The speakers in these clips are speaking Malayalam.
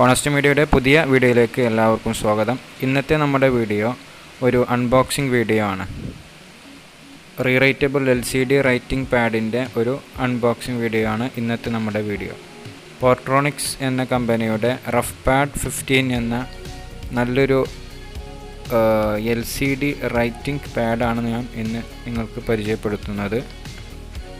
ഓണസ്റ്റ് മീഡിയയുടെ പുതിയ വീഡിയോയിലേക്ക് എല്ലാവർക്കും സ്വാഗതം. ഇന്നത്തെ നമ്മുടെ വീഡിയോ ഒരു അൺബോക്സിംഗ് വീഡിയോ ആണ്. റീറൈറ്റബിൾ LCD റൈറ്റിംഗ് പാഡിൻ്റെ ഒരു അൺബോക്സിംഗ് വീഡിയോ ആണ് ഇന്നത്തെ നമ്മുടെ വീഡിയോ. പോർട്രോണിക്സ് എന്ന കമ്പനിയുടെ റഫ് പാഡ് 15 എന്ന നല്ലൊരു LCD റൈറ്റിംഗ് പാഡാണ് ഞാൻ ഇന്ന് നിങ്ങൾക്ക് പരിചയപ്പെടുത്തുന്നത്.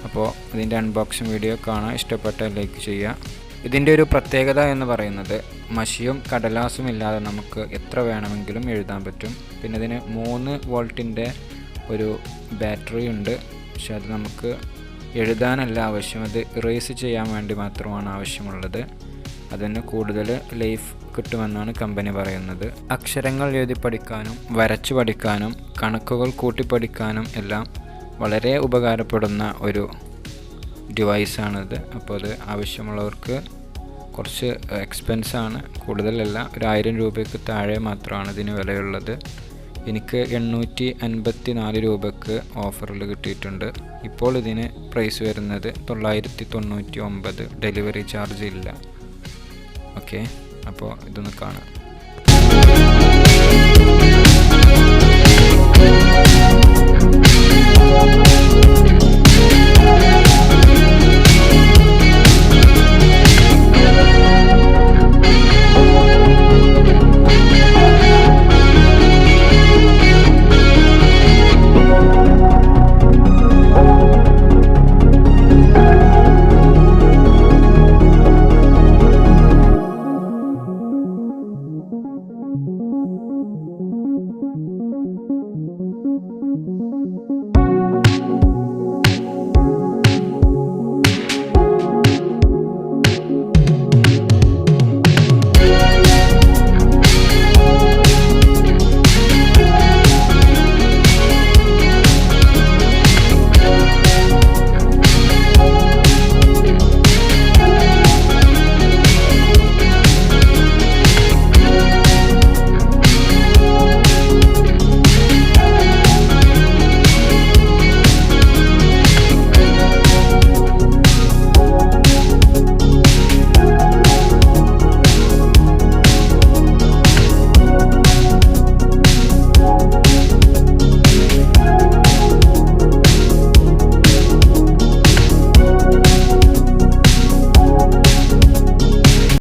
അപ്പോൾ ഇതിൻ്റെ അൺബോക്സിംഗ് വീഡിയോ കാണാൻ ഇഷ്ടപ്പെട്ടാൽ ലൈക്ക് ചെയ്യുക. ഇതിൻ്റെ ഒരു പ്രത്യേകത എന്ന് പറയുന്നത് മഷിയും കടലാസും ഇല്ലാതെ നമുക്ക് എത്ര വേണമെങ്കിലും എഴുതാൻ പറ്റും. പിന്നെ ഇതിന് 3 വോൾട്ടിൻ്റെ ഒരു ബാറ്ററി ഉണ്ട്. പക്ഷെ അത് നമുക്ക് എഴുതാനല്ല ആവശ്യം, അത് ഇറേസ് ചെയ്യാൻ വേണ്ടി മാത്രമാണ് ആവശ്യമുള്ളത്. അതിന് കൂടുതൽ ലൈഫ് കിട്ടുമെന്നാണ് കമ്പനി പറയുന്നത്. അക്ഷരങ്ങൾ എഴുതി പഠിക്കാനും വരച്ച് പഠിക്കാനും കണക്കുകൾ കൂട്ടി പഠിക്കാനും എല്ലാം വളരെ ഉപകാരപ്പെടുന്ന ഒരു ഡിവൈസാണിത്. അപ്പോൾ അത് ആവശ്യമുള്ളവർക്ക് കുറച്ച് എക്സ്പെൻസാണ്, കൂടുതലല്ല, ഒരു 1000 രൂപയ്ക്ക് താഴെ മാത്രമാണ് ഇതിന് വിലയുള്ളത്. എനിക്ക് 854 രൂപയ്ക്ക് ഓഫറിൽ കിട്ടിയിട്ടുണ്ട്. ഇപ്പോൾ ഇതിന് പ്രൈസ് വരുന്നത് 999, ഡെലിവറി ചാർജ് ഇല്ല. ഓക്കെ, അപ്പോൾ ഇതൊന്ന് കാണാം.